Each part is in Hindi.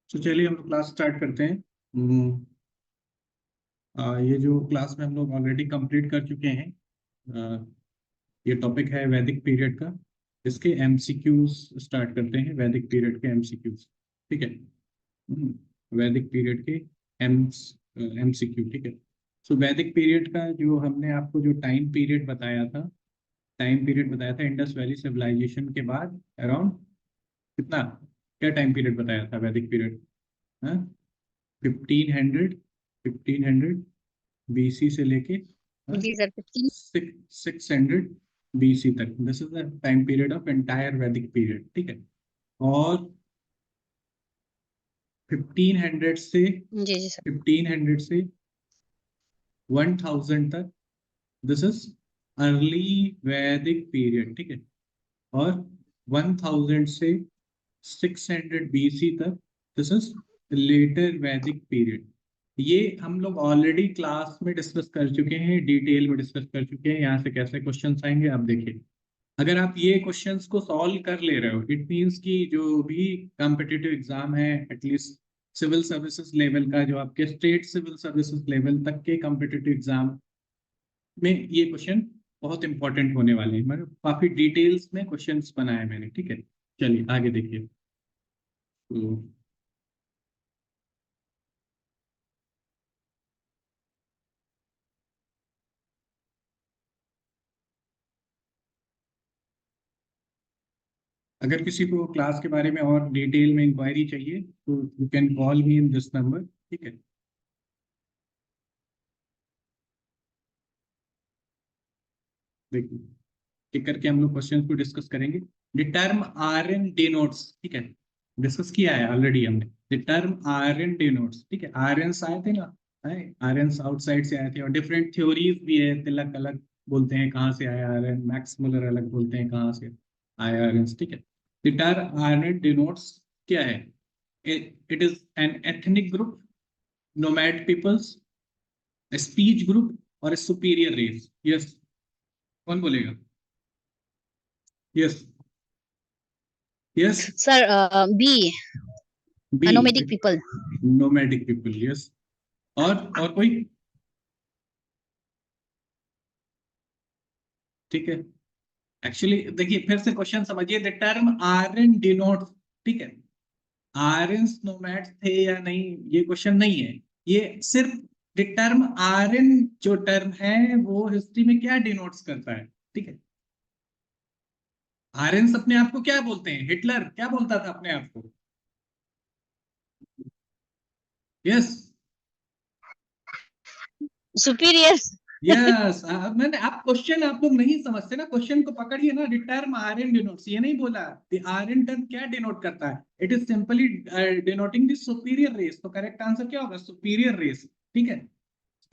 तो चलिए हम लोग क्लास स्टार्ट करते हैं। ये जो क्लास में हम लोग ऑलरेडी कंप्लीट कर चुके हैं। अ, ये टॉपिक है वैदिक पीरियड का। इसके एमसीक्यूज स्टार्ट करते हैं, वैदिक पीरियड के एमसीक्यूज। ठीक है। वैदिक पीरियड के एम एमसीक्यू। ठीक है। सो वैदिक पीरियड का जो हमने आपको जो टाइम पीरियड बताया था इंडस वैली सिविलाइजेशन के बाद अराउंड कितना, क्या टाइम पीरियड बताया था वैदिक पीरियड? 1500 1500 बीसी से लेके जी सर 15। 600 बीसी तक। This is the time period of entire वैदिक पीरियड। ठीक है। और 1500 से जी जी सर 1500 से 1000 तक, दिस इज अर्ली वैदिक पीरियड। ठीक है। और 1000 से 600 बीसी तक, दिस इज लेटर वैदिक पीरियड। ये हम लोग ऑलरेडी क्लास में डिस्कस कर चुके हैं, डिटेल में डिस्कस कर चुके हैं। यहाँ से कैसे क्वेश्चंस आएंगे आप देखिए। अगर आप ये क्वेश्चंस को सॉल्व कर ले रहे हो, इट मीन्स कि जो भी कॉम्पिटिटिव एग्जाम है, एटलीस्ट सिविल सर्विसेज लेवल का, जो आपके स्टेट सिविल सर्विसेज लेवल तक के कॉम्पिटिटिव एग्जाम में ये क्वेश्चन बहुत इंपॉर्टेंट होने वाले हैं। मतलब काफी डिटेल्स में क्वेश्चंस बनाए मैंने। ठीक है। चलिए आगे देखिए। तो अगर किसी को क्लास के बारे में और डिटेल में इंक्वायरी चाहिए तो you can call me in this number. ठीक है। देखिए, एक करके हम लोग क्वेश्चन को डिस्कस करेंगे। The term R N denotes, ठीक है, डिस्कस किया है ऑलरेडी हमने। The term R N denotes, ठीक है, आर एन आए थे ना, आर एन आउटसाइड से आए थे। और डिफरेंट थ्योरीज भी है, तिलक अलग बोलते हैं कहाँ से आया आर एन, मैक्स मुलर अलग बोलते हैं कहाँ से आया आर एन। ठीक है। The term R N denotes क्या है? It is an ethnic group, nomad peoples, speech group और सुपीरियर रेस। यस, कौन बोलेगा? Yes, yes. Sir B B, nomadic people. Nomadic people. Yes. और कोई? ठीक है। एक्चुअली देखिए, फिर से क्वेश्चन समझिए। The term R N denote, ठीक है, आर एन नोमैड्स थे या नहीं, ये क्वेश्चन नहीं है। ये सिर्फ द टर्म आर एन जो टर्म है वो हिस्ट्री में क्या डिनोट्स करता है। ठीक है। आर्यंस अपने आप को क्या बोलते हैं? हिटलर क्या बोलता था अपने आप को? Yes, superior. यस। मैंने आप क्वेश्चन आप लोग नहीं समझते ना, क्वेश्चन को पकड़िए ना। द टर्म आर्यन डिनोट्स, ये नहीं बोला। द आर्यन टर्म क्या डिनोट करता है? It is simply denoting the superior race. तो करेक्ट आंसर क्या होगा? Superior race. ठीक है।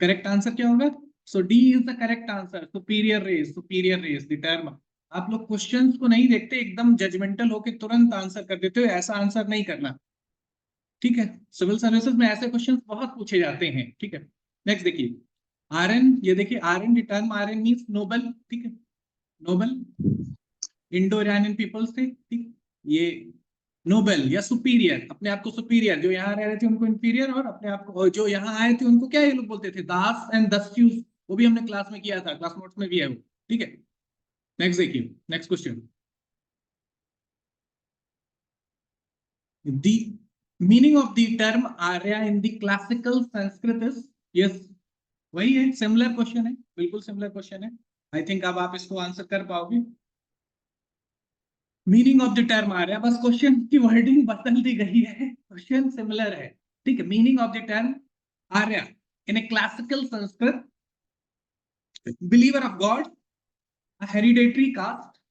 करेक्ट आंसर क्या होगा? So D is the correct answer, superior race, superior race the term. आप लोग क्वेश्चंस को नहीं देखते, एकदम जजमेंटल होके तुरंत आंसर कर देते हो। ऐसा आंसर नहीं करना। ठीक है। सिविल सर्विसेज में ऐसे क्वेश्चंस बहुत पूछे जाते हैं। ठीक है। नेक्स्ट देखिए, आरएन, ये देखिए RN, the term RN means noble. ठीक है। नोबल इंडो इरानियन पीपल्स थे। ठीक। ये नोबल या सुपीरियर, अपने आप को सुपीरियर, जो यहाँ रह रहे थे उनको इंफीरियर, और अपने आप को, जो यहाँ आए थे उनको क्या ये लोग बोलते थे? दास एंड दस्युस। वो भी हमने क्लास में किया था, क्लास नोट्स में भी है वो। ठीक है। नेक्स्ट देखिए, next question. The meaning of the term Arya in the classical Sanskrit is, yes, वही है, सिमिलर क्वेश्चन है, बिल्कुल सिमिलर क्वेश्चन है। आई थिंक अब आप इसको आंसर कर पाओगे। Meaning of the term Arya, बस क्वेश्चन की वर्डिंग बदल दी गई है, क्वेश्चन सिमिलर है। ठीक है। Meaning of the term Arya in a classical Sanskrit, believer of God, hereditary caste,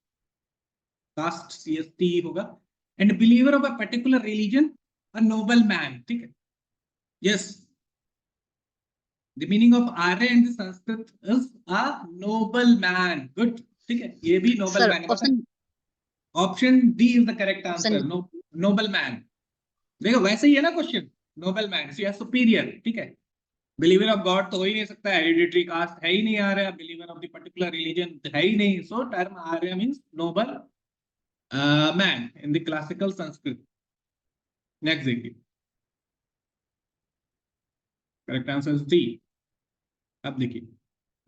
caste CST होगा, and believer of a particular religion, a noble man. ठीक है। Yes, The meaning of Arya in the Sanskrit is a noble man. Good. ठीक है, ये भी noble सर man है। ऑप्शन मतलब option D is the correct option answer. No, noble man. देखो वैसे ही है ना क्वेश्चन, नोबल मैन, सो या सुपीरियर। ठीक है। बिलीवर ऑफ गॉड तो हो ही नहीं सकता, हेरिडिटरी कास्ट है ही नहीं आ रहा, believer of the particular religion है ही नहीं। So term Arya means noble man in the classical Sanskrit. Next देखिए, करेक्ट आंसर इज डी। अब देखिए,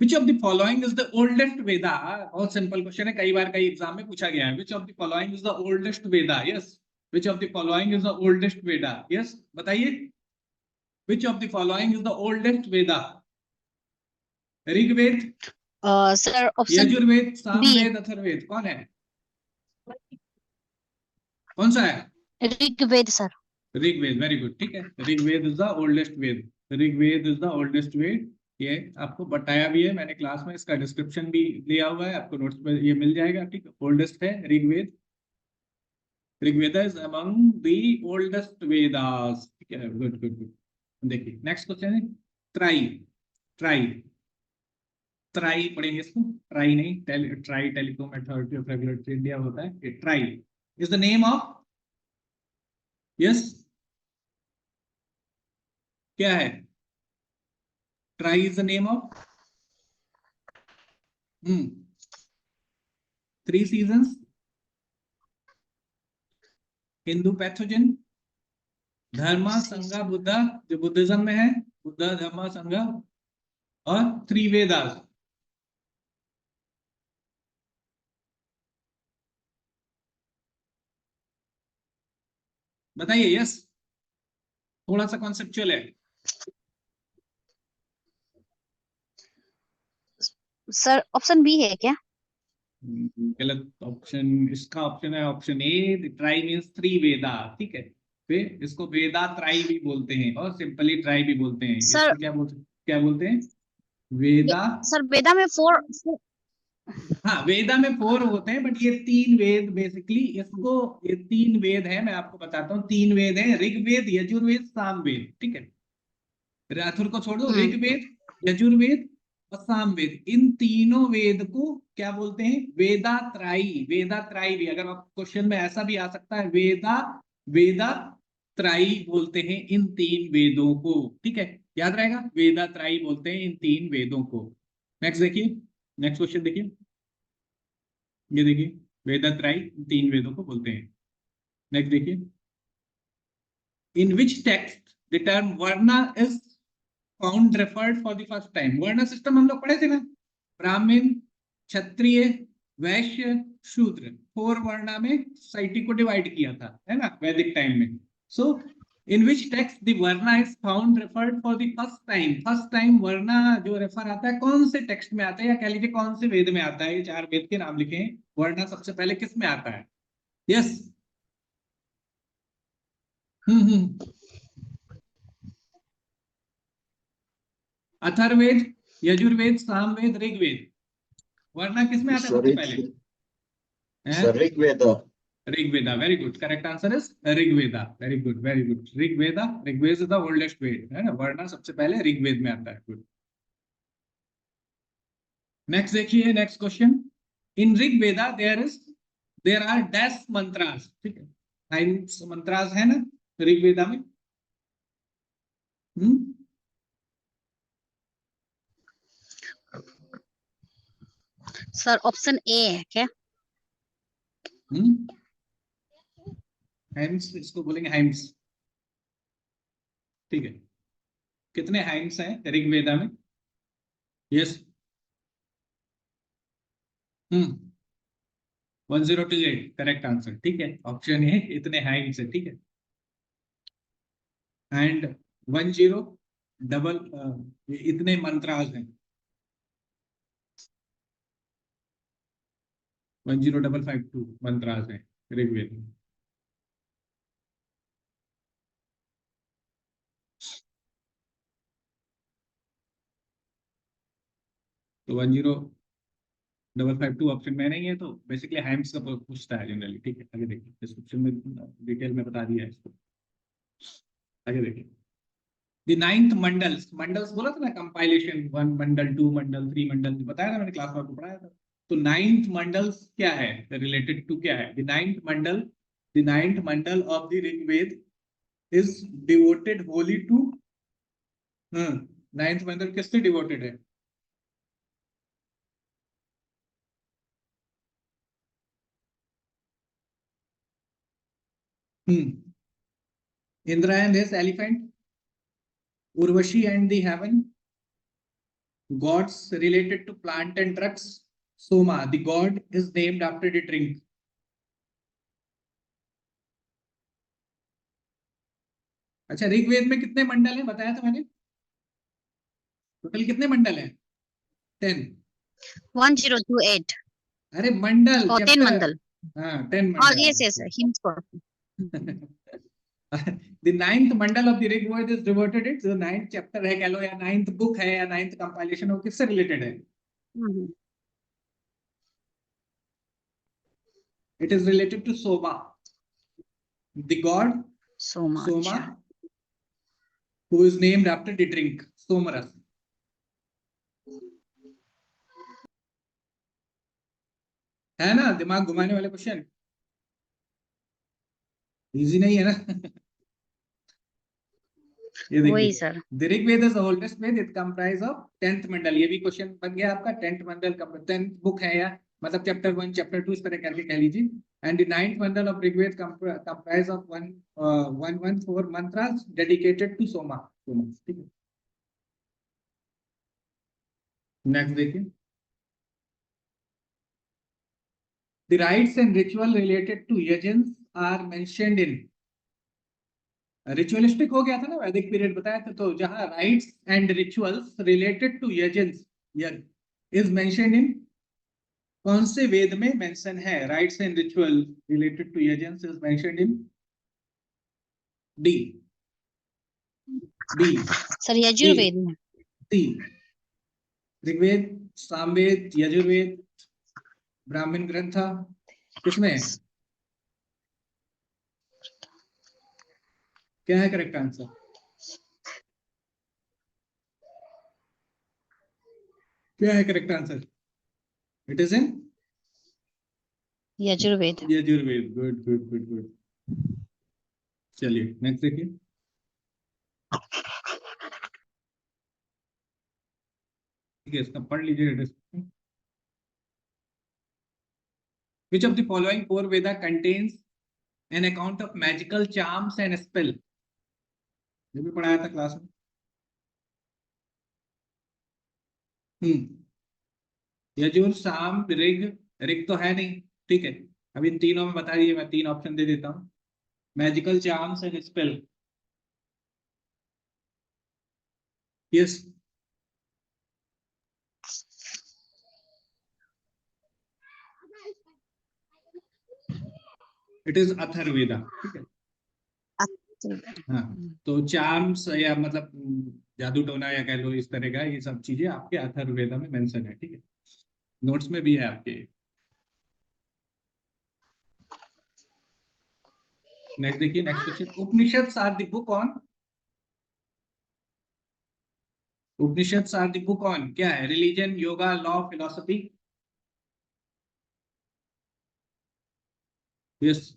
which of the following is the oldest Veda. बहुत सिंपल क्वेश्चन है, कई बार कई एग्जाम में पूछा गया है। Which of the following is the oldest Veda? Yes, which of the following is the oldest Veda? Yes, बताइए, which of the following is the oldest Veda? Rigveda, sir option Yajurveda, B, Samaveda, Atharvaveda, कौन है? कौन सा है? Rigveda sir. Rigveda, very good, ठीक है। Rigveda is the oldest Veda. Rigveda is the oldest Veda. ये आपको बताया भी है मैंने क्लास में, इसका डिस्क्रिप्शन भी दिया हुआ है आपको, नोट्स पे ये मिल जाएगा, ठीक है। ओल्डेस्ट है Rigveda. Rigveda is among the oldest Vedas, ठीक है। Good good good. देखिए नेक्स्ट क्वेश्चन है ट्राई। ट्राई, ट्राई पढ़ेंगे इसको, ट्राई नहीं, TRAI telecom authority of regulatory India होता है। ये tri is the name of, yes, क्या है? Tri is the name of three seasons, Hindu pathogen, Dharma Sangha Buddha जो बुद्धिज्म में है, बुद्धा धर्मा संघा, और थ्री वेदास। बताइए, यस, थोड़ा सा कॉन्सेप्चुअल है। सर ऑप्शन बी है क्या? गलत ऑप्शन, इसका ऑप्शन है option A, tri means three Veda, ठीक है। फिर इसको वेदा त्राई भी बोलते हैं और सिंपली ट्राई भी बोलते हैं। सर इसको क्या बोलते हैं? वेदा। सर वेदा में फोर। हाँ, वेदा में फोर होते हैं, बट ये तीन वेद बेसिकली, इसको, ये तीन वेद है, मैं आपको बताता हूँ। तीन वेद है, ऋग्वेद, यजुर्वेद, सामवेद, ठीक है। राथुर को छोड़ दो, ऋग्वेद, यजुर्वेद और सामवेद, इन तीनों वेद को क्या बोलते हैं? वेदात्राई। वेदात्राई भी, अगर आप क्वेश्चन में ऐसा भी आ सकता है, वेदात्राई बोलते हैं इन तीन वेदों को, ठीक है। याद रहेगा, वेदात्राई बोलते हैं इन तीन वेदों को। नेक्स्ट देखिए, नेक्स्ट क्वेश्चन देखिए, ये देखिए, वेदात्राई तीन वेदों को बोलते हैं। नेक्स्ट देखिए, in which text the term varna is found referred for the first time? Varna system हम लोग पढ़े थे ना, ब्राह्मण, क्षत्रिय, वैश्य, शूद्र, फोर वर्णा में सोसाइटी को डिवाइड किया था, है ना, वैदिक टाइम में। So in which text the varna is found referred for the first time? First time varna जो रेफर आता है, कौन से टेक्स्ट में आता है, या कह लीजिए कौन से वेद में आता है? ये चार वेद के नाम लिखे हैं, वर्णा सबसे पहले किस में आता है? यस, हम्म, अथर्ववेद, यजुर्वेद, सामवेद, ऋग्वेद, वरना किसमें आता है सबसे पहले? Rigveda. Rigveda, very good, correct answer is Rigveda, very good very good. Rigveda, Rigveda is the oldest Veda, है ना, वरना सबसे पहले ऋग्वेद में आता है। गुड। नेक्स्ट देखिए, next question, in Rigveda there are dash mantras, ठीक है। 9 मंत्रास है ना ऋग्वेदा में। सर ऑप्शन ए है क्या? हाइम्स, इसको बोलेंगे हाइम्स, ठीक है। कितने हाइम्स हैं ऋग्वेदा में? यस, 1028, करेक्ट आंसर, ठीक है। ऑप्शन है इतने हाइम्स है, ठीक है। एंड 10 डबल, इतने मंत्रास हैं, 10552 मंत्रास हैं ऋग्वेद में। तो 10552 ऑप्शन में नहीं है, तो बेसिकली हाइम्स का पूछता है जनरली, ठीक है। आगे देखिए, डिस्क्रिप्शन में डिटेल में बता दिया है इसको। आगे देखिए, द नाइन्थ मंडल्स, मंडल्स बोला था ना, कंपाइलेशन, 1 मंडल, 2 मंडल, 3 मंडल, बताया था मैंने क्लास में, आपको पढ़ाया था। तो नाइन्थ मंडल्स क्या है, रिलेटेड टू क्या है? The ninth mandal of the Rigveda is devoted holy to, ninth mandal किससे डिवोटेड है? इंद्रायण, elephant, Urvashi and the heaven. Gods related to plant and trucks. Soma, the god is named after the drink. अच्छा, ऋग्वेद में कितने मंडल हैं बताया था मैंने? टोटल कितने मंडल हैं? 10. 1028. अरे मंडल, Oh, 10 चैप्टर. mandal. हाँ, 10 Oh, Mandal. yes. Hymns for. The 9th Mandal of the Rigved is devoted it. जो 9th chapter है कह लो, या 9th book है, या 9th compilation, वो किससे related है? It is related to Soma, the god Soma. Soma, who is named after the drink Somaras. है ना दिमाग घुमाने वाले क्वेश्चन? इजी नहीं है ना? ये वही देखिए, sir. The Rigveda is the oldest Ved. It comprise of 10th मंडल. ये भी क्वेश्चन बन गया आपका. 10th मंडल का 10th बुक है, या मतलब चैप्टर 1 चैप्टर 2 इस तरह करके कह लीजिए. And the 9th Mandal of Rigved comprise of 114 mantras dedicated to Soma. ठीक है. नेक्स्ट देखिए. The rites and ritual related to yajns are mentioned in. Ritualistic हो गया था ना वैदिक पीरियड बताया था, तो जहां rites and rituals related to yajnas is mentioned in, कौन से वेद में मेंशन है? Rites and ritual related to yajnas is mentioned in D. D sir Yajurveda में. डी. ऋग्वेद, सामवेद, यजुर्वेद, ब्राह्मण ग्रंथ, किसमें? क्या है करेक्ट आंसर? क्या है correct answer? It is in Yajurveda. Yajurveda. Good good good good. चलिए नेक्स्ट देखिए. ठीक है, इसका पढ़ लीजिए. Which of the following four Veda contains an account of magical charms and spell? ये भी पढ़ाया था क्लास में. यजुर, साम, ऋग. ऋग तो है नहीं, ठीक है. अब इन तीनों में बता दीजिए, मैं 3 ऑप्शन दे देता हूँ. Magical charms and spell. Yes. It is Atharvaveda. ठीक है. हाँ, तो चार्म्स या मतलब जादू टोना या कह लो इस तरह का, ये सब चीजें आपके अथर्ववेदा में मेंशन है. ठीक है, नोट्स में भी है आपके. नेक्स्ट देखिए. Next question. Upanishad are the book on. Upanishad are the book on क्या है? Religion, yoga, law, philosophy. Yes.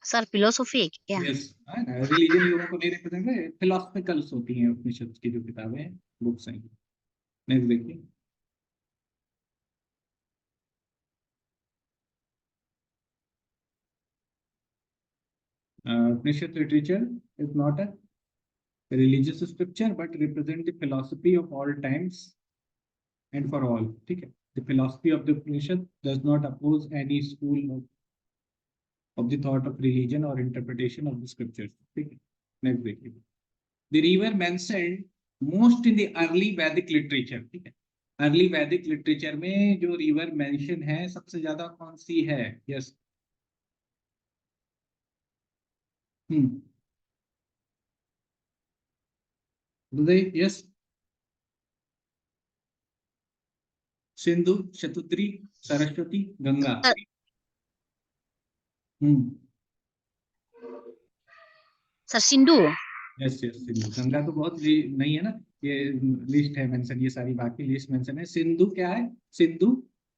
Sir philosophy है क्या? यस. रिलीजन योगा को नहीं रिप्रेजेंट करे, फिलोसफिकल्स होती हैं उपनिषद की जो किताबें हैं, बुक्स हैं. नेक्स्ट देखिए. Upanishad literature is not a religious scripture but represent the philosophy of all times and for all. ठीक है. The philosophy of the Upanishad does not oppose any school of the thought of religion or interpretation of the scriptures. ठीक है. Next देखिए. The river mentioned most in the early Vedic literature. ठीक है. अर्ली वैदिक लिटरेचर में जो रिवर मेंशन है सबसे ज्यादा कौन सी है? Yes. Yes. Sindhu, Shatudri, Saraswati, Ganga. Sir Sindhu. Yes yes, Sindhu. Ganga तो बहुत नहीं है ना, ये लिस्ट है मेंशन, ये सारी बाकी लिस्ट मेंशन है. सिंधु क्या है? सिंधु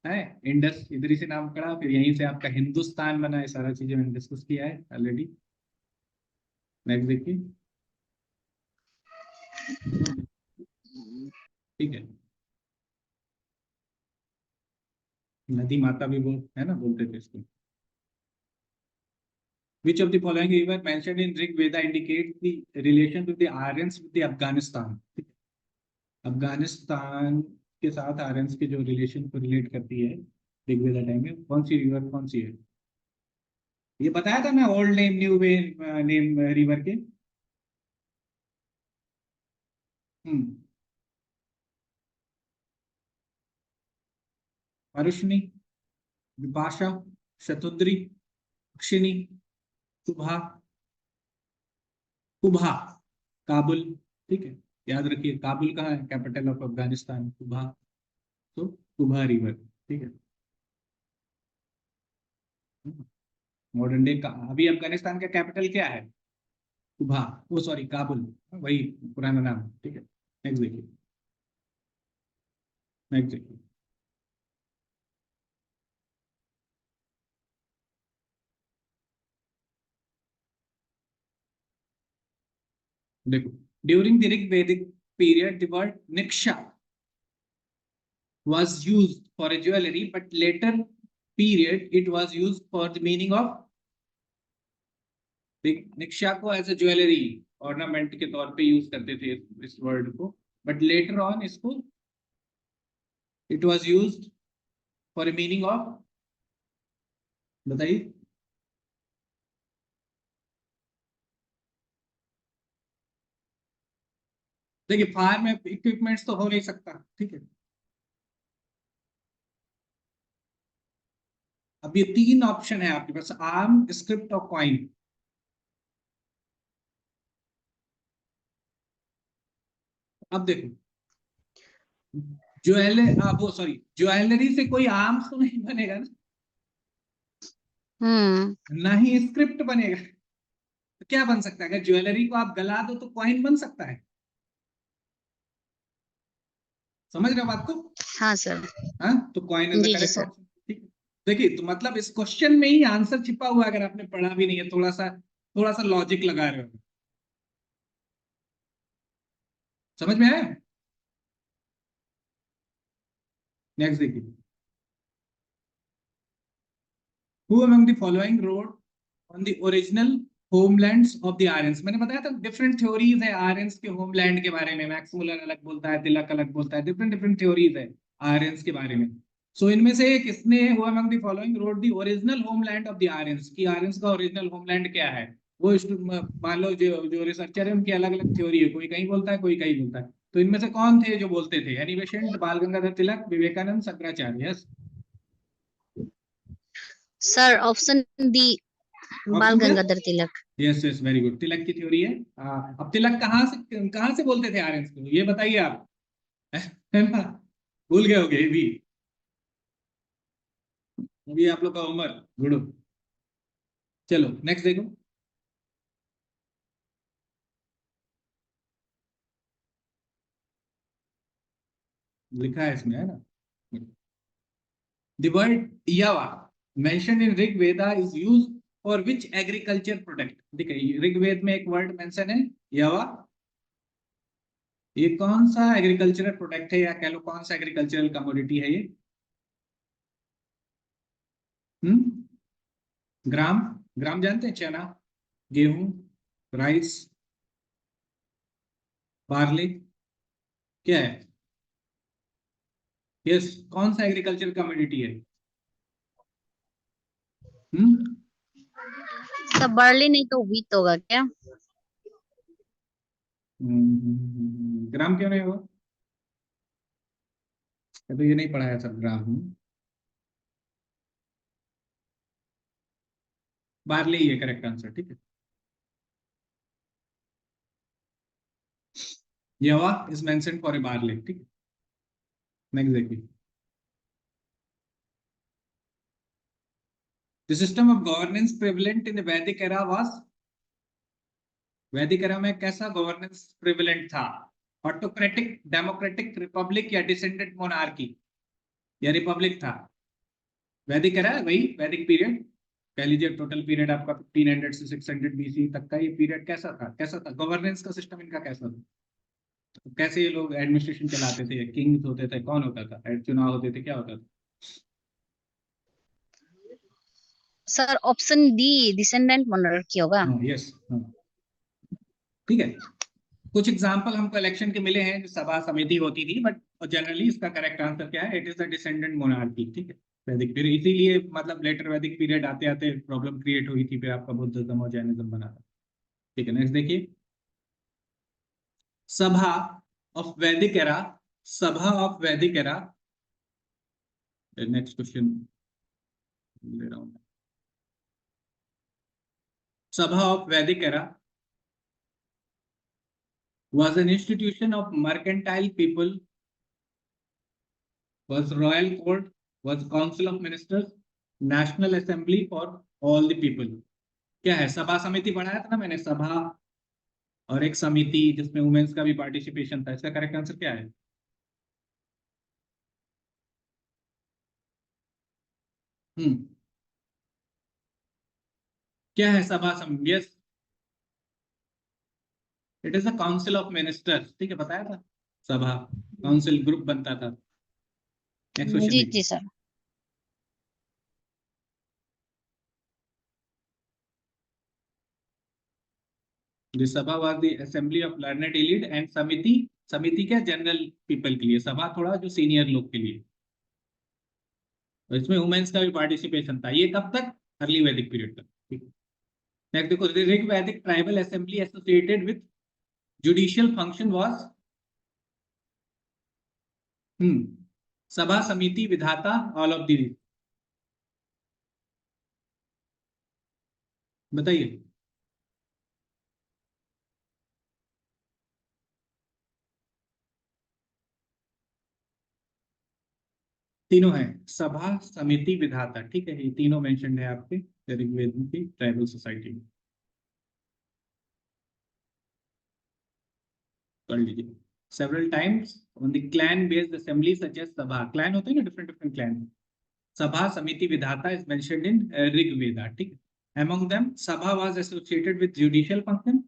है इंडस, इधर से नाम पड़ा, फिर यहीं से आपका हिंदुस्तान बना है. सारा चीजें मैंने डिस्कस किया है ऑलरेडी. नेक्स्ट देखिए. ठीक है. नदी माता भी बोल है ना, बोलते थे इसको. Which of the following river mentioned in Rig Veda indicates the relation to the Aryans with the Afghanistan? Afghanistan के साथ आर्यंस के जो रिलेशन को रिलेट करती है ऋग वेदा टाइम में, कौन सी रिवर कौन सी है? ये बताया था ना, old name new way name river के। अरुष्णी, विपाशा, शतुद्री, अक्षिणी, कुभा। कुभा काबुल, ठीक है, याद रखिए काबुल कहाँ है, कैपिटल ऑफ अफगानिस्तान, कुभा। तो कुभा रिवर, ठीक है। मॉडर्न डे का अभी अफगानिस्तान का कैपिटल क्या है? कुभा, वो सॉरी काबुल, वही पुराना नाम, ठीक है। नेक्स्ट देखिए, नेक्स्ट देखिए। देखो, ड्यूरिंग द ऋग वैदिक period the word Niksha was used for a jewelry, but later period it was used for the meaning of Niksha को एज ए ज्वेलरी ऑर्नामेंट के तौर पे यूज करते थे इस वर्ड को, बट लेटर ऑन इसको it was used for a meaning of, बताइए। देखिए फार्म इक्विपमेंट्स तो हो नहीं सकता, ठीक है। अब ये तीन ऑप्शन है आपके पास, आर्म, स्क्रिप्ट और कॉइन। अब देखो, वो सॉरी, ज्वेलरी से कोई आर्म्स तो नहीं बनेगा ना, ना ही स्क्रिप्ट बनेगा। तो क्या बन सकता है? अगर ज्वेलरी को आप गला दो तो कॉइन बन सकता है। समझ रहे हो बात को? हाँ सर। हाँ, तो coin is the G correct sir. Option, ठीक है। देखिए, तो मतलब इस क्वेश्चन में ही आंसर छिपा हुआ है, अगर आपने पढ़ा भी नहीं है, थोड़ा सा लॉजिक लगा रहे हो। समझ में आया? नेक्स्ट देखिए, who among the following road on the original homelands of the Aryans? मैंने बताया था डिफरेंट थ्योरीज है आर्यंस के होमलैंड के बारे में, मैक्स मुलर अलग बोलता है, तिलक अलग बोलता है, डिफरेंट डिफरेंट थ्योरीज है आर्यंस के बारे में। सो इनमें से किसने who among the following road the original homeland of the Aryans, की आर्यंस का ओरिजिनल होमलैंड क्या है? वो मान लो जो जो रिसर्चर है उनकी अलग अलग थ्योरी है, कोई कहीं बोलता है कोई कहीं बोलता है। तो इनमें से कौन थे जो बोलते थे? Annie Besant, Bal Gangadhar Tilak, Vivekananda, Shankaracharya. Yes, sir option D, Bal option Gangadhar Tilak. Yes yes, very good, Tilak की थ्योरी है। अब तिलक कहाँ से बोलते थे आर्यंस को, ये बताइए आप। है ना, भूल गए होगे ये भी, अभी आप लोग का उम्र गुड़ो। चलो नेक्स्ट देखो, लिखा है इसमें, है ना। The word यावा mentioned in Rig Veda is used for which agriculture product? देखिए ऋग वेद में एक वर्ड मेंशन है यावा, ये कौन सा एग्रीकल्चरल प्रोडक्ट है, या कह लो कौन सा एग्रीकल्चरल कमोडिटी है ये? ग्राम, ग्राम जानते हैं, चना, गेहूं, राइस, बार्ली, क्या है? यस, कौन सा एग्रीकल्चर कमोडिटी है? सर बार्ली नहीं तो व्हीट होगा क्या? ग्राम क्यों नहीं होगा? तो ये नहीं पढ़ाया सर ग्राम। बार्ली ही है करेक्ट आंसर, ठीक है। यवा is mentioned for a barley, ठीक है। नेक्स्ट देखिए, the system of governance prevalent in the वैदिक एरा वाज, वैदिक एरा में कैसा गवर्नेंस प्रेवलेंट था? ऑटोक्रेटिक, डेमोक्रेटिक, रिपब्लिक या डिसेंडेंट मोनार्की, या रिपब्लिक था? वैदिक एरा वही वैदिक पीरियड, कह लीजिए टोटल पीरियड आपका 1500 से 600 बीसी तक का, ये पीरियड कैसा था, कैसा था गवर्नेंस का सिस्टम इनका, कैसा था? तो कैसे ये लोग एडमिनिस्ट्रेशन चलाते थे? किंग्स होते थे, कौन होता था, चुनाव होते थे, क्या होता था? Sir option D descendant monarchy होगा। यस, ठीक है। कुछ एग्जाम्पल हमको इलेक्शन के मिले हैं जो सभा समिति होती थी, बट जनरली इसका करेक्ट आंसर क्या है? It is the descendant monarchy, ठीक है। वैदिक पीरियड, इसीलिए मतलब लेटर वैदिक पीरियड आते आते प्रॉब्लम क्रिएट हुई थी, फिर आपका बुद्धिज्म और जैनिज्म बना था, ठीक है। नेक्स्ट देखिए, सभा ऑफ वैदिक एरा, सभा ऑफ वैदिक एरा, नेक्स्ट क्वेश्चन ले रहा हूं, सभा ऑफ वैदिक era was an institution of mercantile people, was royal court, was council of ministers, national assembly for all the people। क्या है? सभा समिति पढ़ाया था ना मैंने, सभा और एक समिति जिसमें वुमेन्स का भी पार्टिसिपेशन था। इसका करेक्ट आंसर क्या है? क्या है सभा समिति? Yes, it is a council of ministers, ठीक है, बताया था। सभा काउंसिल ग्रुप बनता था। नेक्स्ट क्वेश्चन जी देखिए, सर। The सभा was the assembly of learned elite and समिति, समिति क्या? जनरल पीपल के लिए, सभा थोड़ा जो सीनियर लोग के लिए। तो इसमें वुमेन्स का भी पार्टिसिपेशन था। ये कब तक? अर्ली वैदिक पीरियड तक, ठीक है। नेक्स्ट देखो, ऋग वैदिक tribal assembly associated with judicial function was, सभा समिति विधाता ऑल ऑफ दीज, बताइए। तीनों है, सभा समिति विधाता, ठीक है। ये तीनों मेंशन है आपके ऋग्वेद की ट्राइबल सोसाइटी में, कर लीजिए। Several times on the clan based assembly such as sabha, clan होते हैं ना, डिफरेंट डिफरेंट क्लैन, सभा समिति विधाता इज मेंशन्ड इन ऋग्वेदा, ठीक है। among them sabha was associated with judicial function,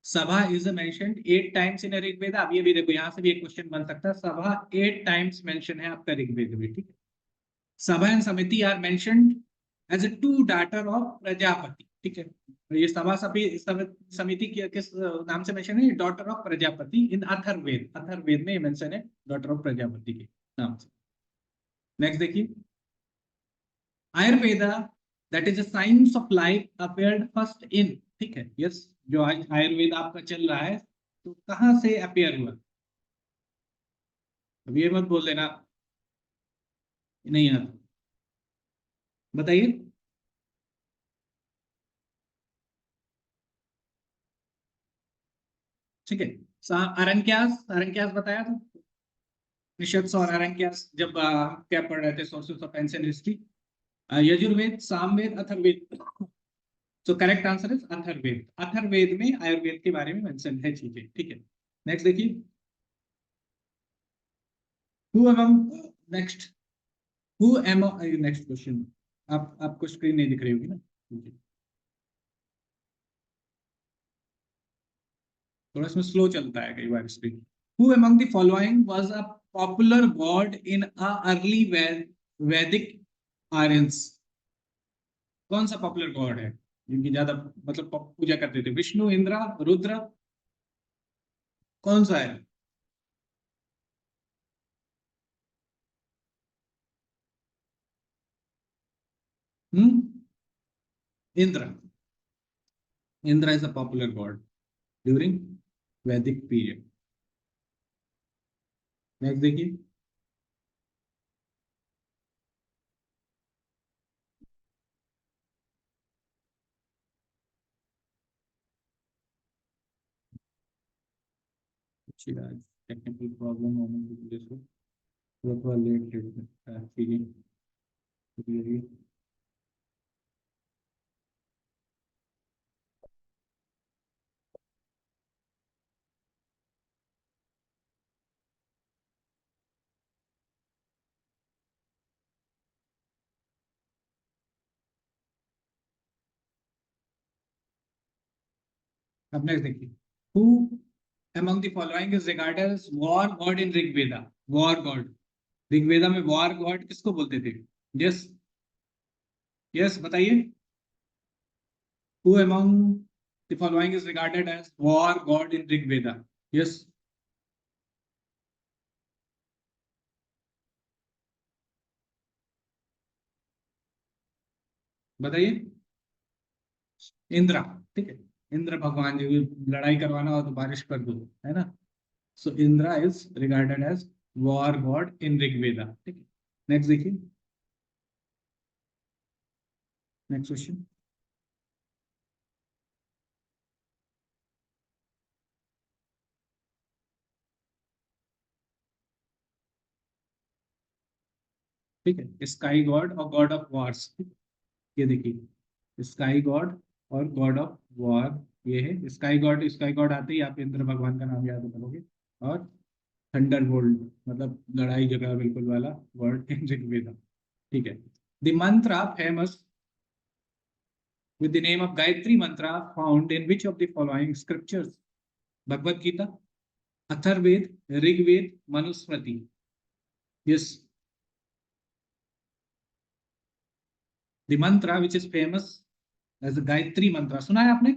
सभा is mentioned 8 times in Rigveda. अब ये भी देखो, यहाँ से भी एक क्वेश्चन बन सकता है, सभा 8 टाइम्स मेंशन है आपका ऋग्वेद में, ठीक है। Sabha and samiti are mentioned as a two daughter of Prajapati, ठीक है। ये सभा समिति किस नाम से मेंशन है? डॉटर ऑफ प्रजापति इन अथर्ववेद, अथर्ववेद में ये मेंशन है डॉटर ऑफ प्रजापति के नाम से। नेक्स्ट देखिए, Ayurveda that is a science of life appeared first in, ठीक है। यस, जो आज आयुर्वेद आपका चल रहा है, तो कहां से अपीयर हुआ? अब ये मत बोल देना नहीं आता, बताइए। ठीक है, अरंक्यास, अरंक्यास बताया था, निषद और अरंक्यास, जब क्या पढ़ रहे थे, sources of ancient history. Yajurveda, Samaveda, Atharvaveda. So correct answer is Atharvaveda. Atharvaveda में आयुर्वेद के बारे में मेंशन है चीजें, ठीक है। नेक्स्ट देखिए, who among, next, who among, next question, आपको स्क्रीन नहीं दिख रही होगी ना, थोड़ा इसमें स्लो चलता है कई बार screen. Who among the following was a popular god in a early Vedic Aryans? कौन सा पॉपुलर गॉड है जिनकी ज्यादा मतलब पूजा करते थे? विष्णु, इंद्र, रुद्र, कौन सा है? Indra, Indra is a popular God during वैदिक पीरियड। नेक्स्ट देखिए, टेक्निकल प्रॉब्लम होने की वजह से थोड़ा लेट चीजें। अब नेक्स्ट देखिए, who among the following is regarded as war god in Rigveda? war god, Rigveda में war god किसको बोलते थे? यस, यस बताइए, who among the following is regarded as war god in Rig Veda? Yes, बताइए। इंद्रा, ठीक है, इंद्र भगवान जी को लड़ाई करवाना हो तो बारिश कर दो, है ना। So Indra is regarded as war god in Rigveda, ठीक है। नेक्स्ट देखिए, नेक्स्ट क्वेश्चन। ठीक है, स्काई गॉड और गॉड ऑफ वॉर्स, ये देखिए, स्काई गॉड और गॉड ऑफ वॉर, ये है स्काई गॉड। स्काई गॉड आते ही आप इंद्र भगवान का नाम याद करोगे, और थंडर बोल्ट मतलब लड़ाई झगड़ा बिल्कुल वाला वर्ड इन ऋग्वेदा, ठीक है। द मंत्र famous with the name of Gayatri mantra found in which of the following scriptures? Bhagavad Gita, Atharved, Rigved, Manusmriti. Yes. The mantra which is famous as the Gayatri mantra. सुना है आपने?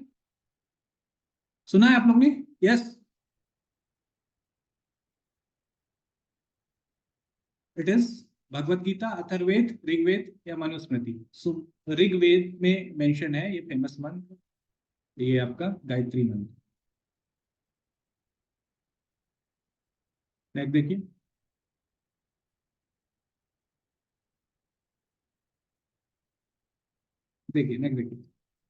सुना है आप लोग ने? Yes. It is Bhagavad Gita, Atharvaveda, Rigveda या मनुस्मृति। सो ऋग्वेद में मेंशन है ये फेमस मंत्र, ये आपका गायत्री मंत्र। नेक्स्ट देखिए, देखिए नेक्स्ट देखिए,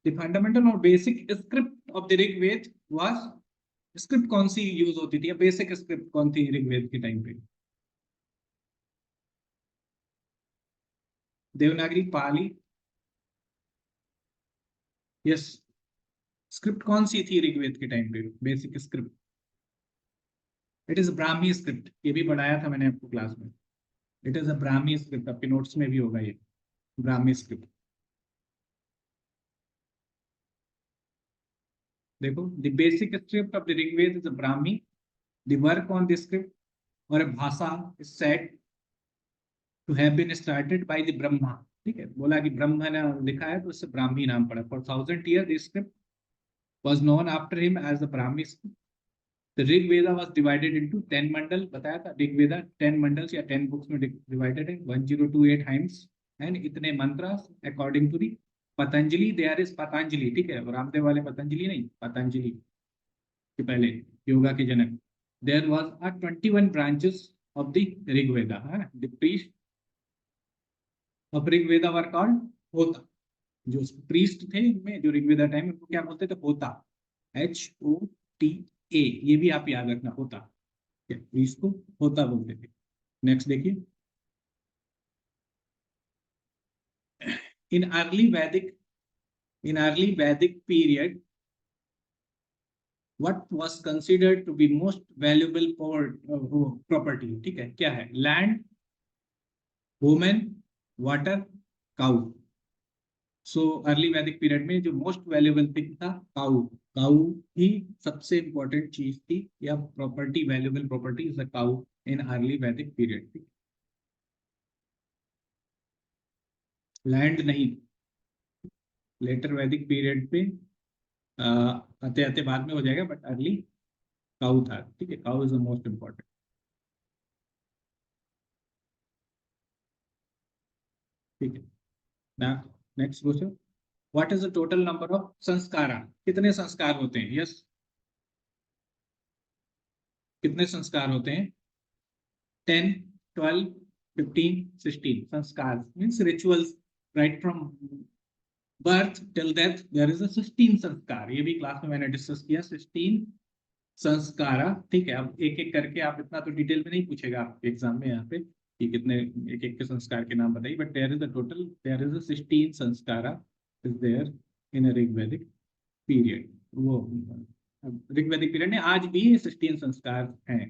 द फंडामेंटल और basic script of the Rigveda was, script कौन सी यूज होती थी या बेसिक स्क्रिप्ट कौन थी ऋग्वेद के टाइम पे? देवनागरी, पाली? यस, स्क्रिप्ट कौन सी थी ऋग्वेद के टाइम पे basic script? It is Brahmi script, ये भी पढ़ाया था मैंने आपको क्लास में। It is a Brahmi script, आपके नोट्स में भी होगा ये ब्राह्मी स्क्रिप्ट। देखो, the basic script of the Rigveda is a Brahmi, the work on the script और a भाषा is said to have been started by the Brahma, ठीक है, बोला कि ब्रह्मा ने लिखा है तो उससे ब्राह्मी नाम पड़ा। For 1000 years the script was known after him as the Brahmi script. The Rig Veda was divided into 10 मंडल, बताया था Rig Veda 10 मंडल्स या 10 बुक्स में डिवाइडेड है, 1028 hymns एंड इतने mantras according to the Patanjali. There is Patanjali, ठीक है, रामदेव वाले पतंजलि नहीं, पतंजलि के पहले योगा के जनक। There was a 21 branches of the Rig Veda, the priest of Rig Veda were called hota. जो प्रीस्ट थे इनमें जो ऋग्वेदा टाइम, उनको क्या बोलते थे? होता, HOTA, ये भी आप याद रखना, होता, इसको होता बोलते थे। नेक्स्ट देखिए, इन अर्ली वैदिक period what was considered to be most valuable property, ठीक है, क्या है? Land, women, water, cow. So early वैदिक पीरियड में जो मोस्ट वैल्यूएबल थिंग था काउ, काउ ही सबसे इंपॉर्टेंट चीज थी या property, valuable property is the cow in early वैदिक पीरियड। लैंड नहीं, लेटर वैदिक पीरियड पे आते आते बाद में हो जाएगा, बट अर्ली काउ था, ठीक है, cow is the most important. ठीक है, next question, what is the total number of sanskara? कितने संस्कार होते हैं? यस, कितने संस्कार होते हैं? 10, 12, 15, 16 sanskar means rituals, right from birth till death there is a 16 sanskar. ये भी क्लास में मैंने डिस्कस किया, 16 संस्कारा, ठीक है। अब एक एक करके, आप इतना तो डिटेल में नहीं पूछेगा आपके एग्जाम में यहाँ पे कि कितने एक एक के संस्कार के नाम बताइए, but there is a total, there is a 16 sanskara is there in a Rigvedic period. वो ऋग्वेदिक पीरियड में आज भी 16 संस्कार हैं।